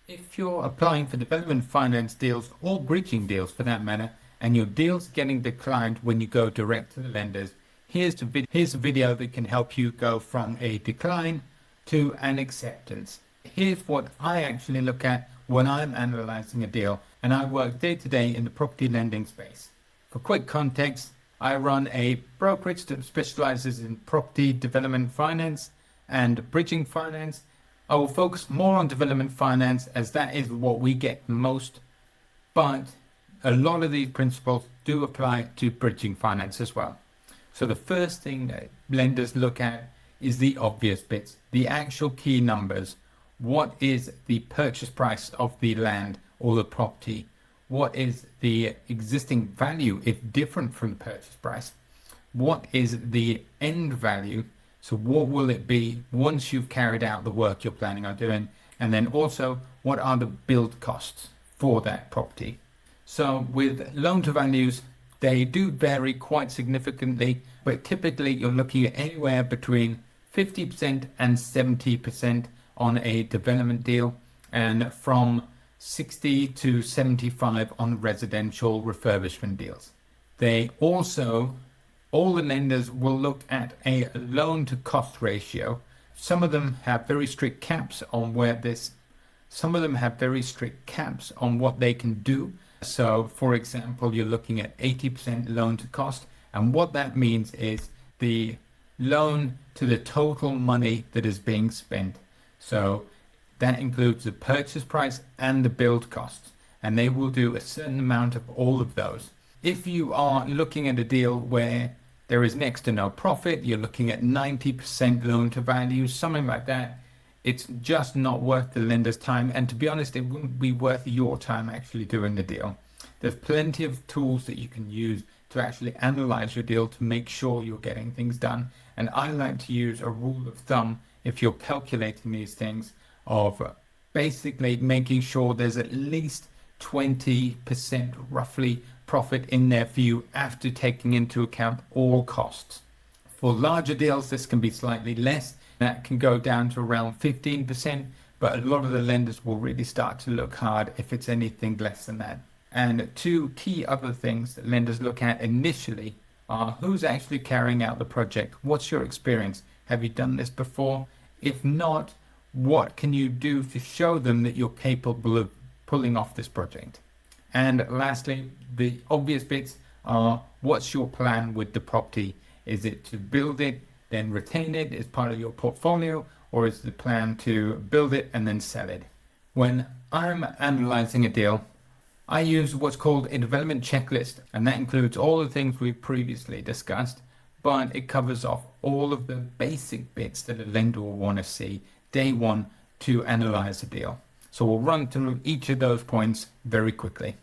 If you're applying for development finance deals or bridging deals for that matter, and your deal's getting declined when you go direct to the lenders, here's a video that can help you go from a decline to an acceptance. Here's what I actually look at when I'm analyzing a deal, and I work day to day in the property lending space. For quick context, I run a brokerage that specializes in property development finance and bridging finance. I will focus more on development finance as that is what we get most, but a lot of these principles do apply to bridging finance as well. So the first thing that lenders look at is the obvious bits, the actual key numbers. What is the purchase price of the land or the property? What is the existing value if different from the purchase price? What is the end value? So what will it be once you've carried out the work you're planning on doing? And then also, what are the build costs for that property? So with loan to values, they do vary quite significantly, but typically you're looking at anywhere between 50% and 70% on a development deal, and from 60 to 75 on residential refurbishment deals. They also, all the lenders will look at a loan to cost ratio. Some of them have very strict caps on what they can do. So for example, you're looking at 80% loan to cost. And what that means is the loan to the total money that is being spent. So that includes the purchase price and the build costs, and they will do a certain amount of all of those. If you are looking at a deal where there is next to no profit, you're looking at 90% loan to value, something like that, it's just not worth the lender's time. And to be honest, it wouldn't be worth your time actually doing the deal. There's plenty of tools that you can use to actually analyze your deal to make sure you're getting things done. And I like to use a rule of thumb if you're calculating these things of basically making sure there's at least 20% roughly profit in there for you after taking into account all costs. For larger deals, this can be slightly less. That can go down to around 15%, but a lot of the lenders will really start to look hard if it's anything less than that. And two key other things that lenders look at initially are who's actually carrying out the project. What's your experience? Have you done this before? If not, what can you do to show them that you're capable of pulling off this project? And lastly, the obvious bits are what's your plan with the property? Is it to build it, then retain it as part of your portfolio, or is the plan to build it and then sell it? When I'm analyzing a deal, I use what's called a development checklist, and that includes all the things we've previously discussed, but it covers off all of the basic bits that a lender will want to see day one to analyze a deal. So we'll run through each of those points very quickly.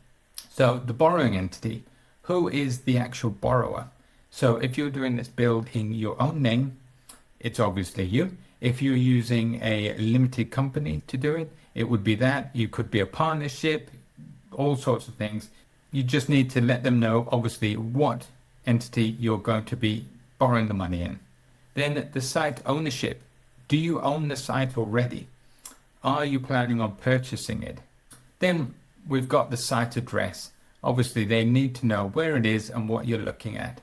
So the borrowing entity, who is the actual borrower? So if you're doing this build in your own name, it's obviously you. If you're using a limited company to do it, it would be that. You could be a partnership, all sorts of things. You just need to let them know, obviously, what entity you're going to be borrowing the money in. Then the site ownership. Do you own the site already? Are you planning on purchasing it? Then we've got the site address. Obviously, they need to know where it is and what you're looking at.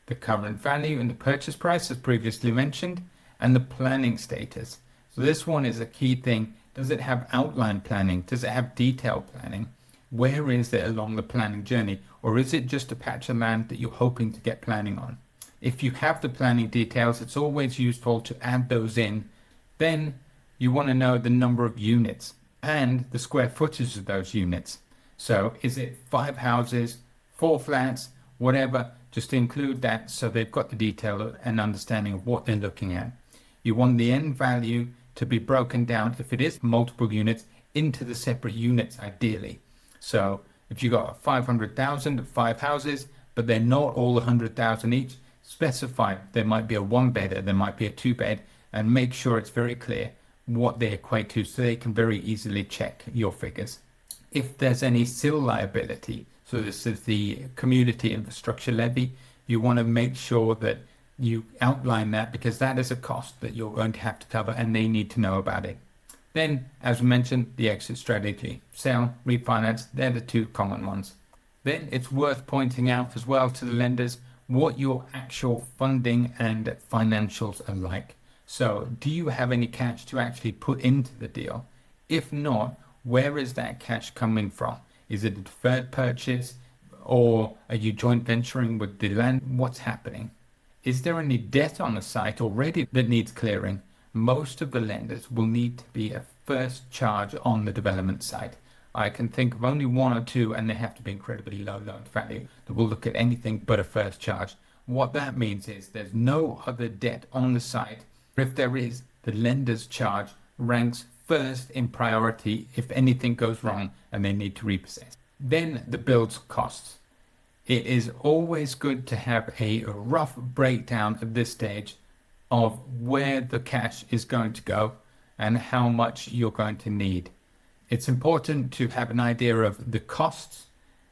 The current value and the purchase price, as previously mentioned, and the planning status. So this one is a key thing. Does it have outline planning? Does it have detailed planning? Where is it along the planning journey? Or is it just a patch of land that you're hoping to get planning on? If you have the planning details, it's always useful to add those in. Then you want to know the number of units and the square footage of those units. So is it 5 houses, 4 flats, whatever, just to include that so they've got the detail and understanding of what they're looking at. You want the end value to be broken down, if it is multiple units, into the separate units ideally. So if you got 500,000, 5 houses, but they're not all 100,000 each, specify there might be a 1-bedder, there might be a 2-bed, and make sure it's very clear what they equate to so they can very easily check your figures. If there's any SIL liability, so this is the community infrastructure levy, you want to make sure that you outline that, because that is a cost that you're going to have to cover and they need to know about it. Then, as mentioned, the exit strategy, sell, refinance, they're the two common ones. Then it's worth pointing out as well to the lenders what your actual funding and financials are like. So do you have any cash to actually put into the deal? If not, where is that cash coming from? Is it a deferred purchase, or are you joint venturing with the land? What's happening? Is there any debt on the site already that needs clearing? Most of the lenders will need to be a first charge on the development site. I can think of only one or two, and they have to be incredibly low loan value, that will look at anything but a first charge. What that means is there's no other debt on the site. If there is, the lender's charge ranks first in priority if anything goes wrong and they need to repossess. Then the build's costs. It is always good to have a rough breakdown at this stage of where the cash is going to go and how much you're going to need. It's important to have an idea of the costs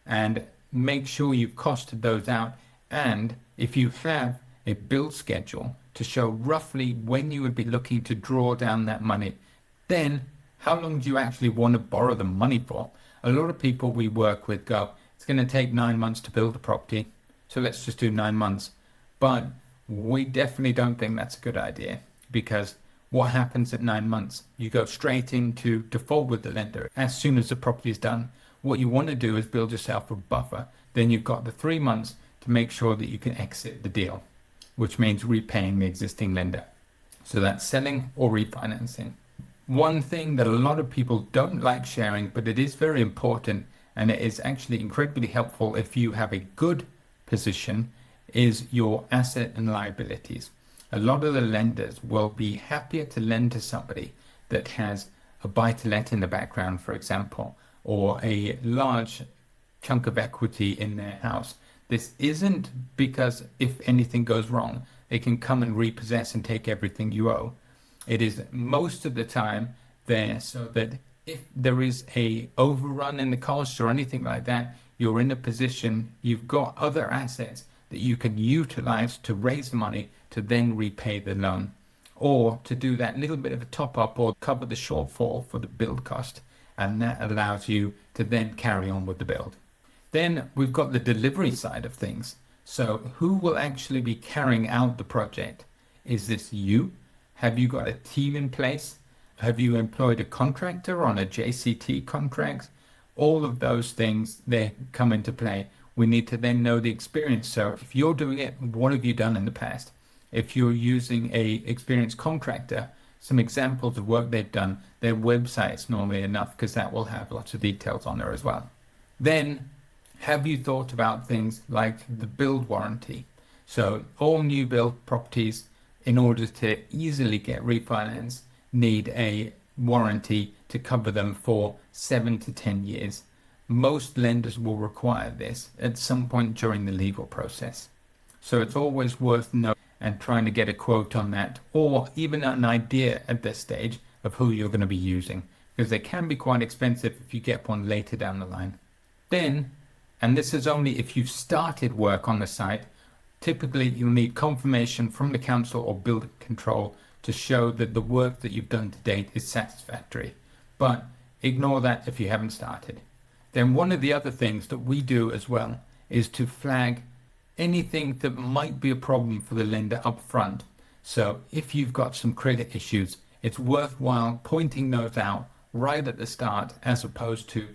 and make sure you've costed those out. And if you have a build schedule to show roughly when you would be looking to draw down that money, then how long do you actually want to borrow the money for? A lot of people we work with go, it's going to take 9 months to build a property, so let's just do 9 months. But we definitely don't think that's a good idea, because what happens at 9 months? You go straight into default with the lender as soon as the property is done. What you want to do is build yourself a buffer. Then you've got the 3 months to make sure that you can exit the deal, which means repaying the existing lender. So that's selling or refinancing. One thing that a lot of people don't like sharing, but it is very important, and it is actually incredibly helpful if you have a good position, is your asset and liabilities. A lot of the lenders will be happier to lend to somebody that has a buy-to-let in the background, for example, or a large chunk of equity in their house. This isn't because if anything goes wrong, they can come and repossess and take everything you owe. It is most of the time there so that if there is a overrun in the cost or anything like that, you're in a position, you've got other assets that you can utilize to raise the money to then repay the loan, or to do that little bit of a top up or cover the shortfall for the build cost. And that allows you to then carry on with the build. Then we've got the delivery side of things. So who will actually be carrying out the project? Is this you? Have you got a team in place? Have you employed a contractor on a JCT contract? All of those things, they come into play. We need to then know the experience. So if you're doing it, what have you done in the past? If you're using a experienced contractor, some examples of work they've done, their website's normally enough, because that will have lots of details on there as well. Then, have you thought about things like the build warranty? So all new build properties, in order to easily get refinanced, need a warranty to cover them for 7 to 10 years. Most lenders will require this at some point during the legal process. So it's always worth knowing and trying to get a quote on that, or even an idea at this stage of who you're going to be using, because they can be quite expensive if you get one later down the line. Then, and this is only if you've started work on the site, typically you'll need confirmation from the council or building control to show that the work that you've done to date is satisfactory. But ignore that if you haven't started. Then one of the other things that we do as well is to flag anything that might be a problem for the lender up front. So if you've got some credit issues, it's worthwhile pointing those out right at the start, as opposed to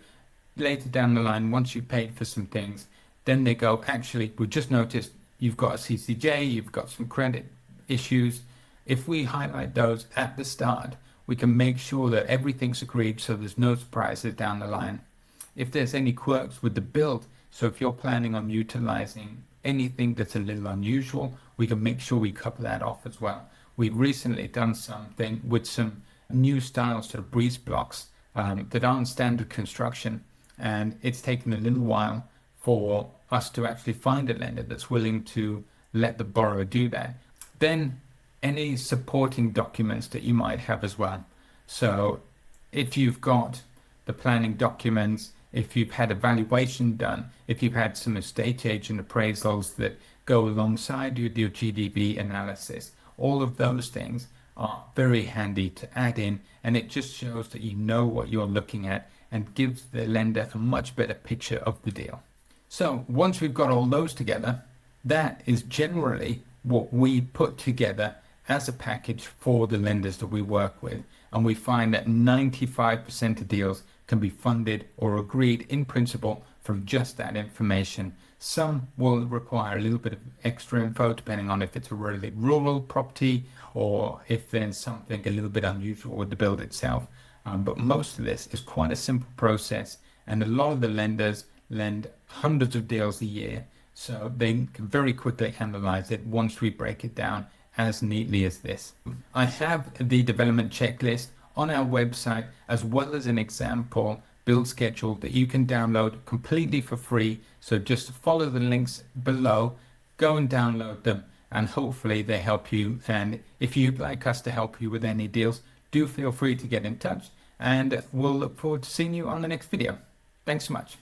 later down the line, once you've paid for some things, then they go, actually, we just noticed you've got a CCJ, you've got some credit issues. If we highlight those at the start, we can make sure that everything's agreed so there's no surprises down the line. If there's any quirks with the build, so if you're planning on utilizing anything that's a little unusual, we can make sure we cover that off as well. We've recently done something with some new styles sort of breeze blocks that aren't standard construction, and it's taken a little while for us to actually find a lender that's willing to let the borrower do that. Then any supporting documents that you might have as well. So if you've got the planning documents, if you've had a valuation done, if you've had some estate agent appraisals that go alongside your GDV analysis, all of those things are very handy to add in, and it just shows that you know what you're looking at and gives the lender a much better picture of the deal. So once we've got all those together, that is generally what we put together as a package for the lenders that we work with. And we find that 95% of deals can be funded or agreed in principle from just that information. Some will require a little bit of extra info depending on if it's a really rural property or if there's something a little bit unusual with the build itself. But most of this is quite a simple process, and a lot of the lenders lend hundreds of deals a year, so they can very quickly analyze it once we break it down as neatly as this. I have the development checklist on our website, as well as an example build schedule that you can download completely for free. So just follow the links below, go and download them, and hopefully they help you. And if you'd like us to help you with any deals, do feel free to get in touch, and we'll look forward to seeing you on the next video. Thanks so much.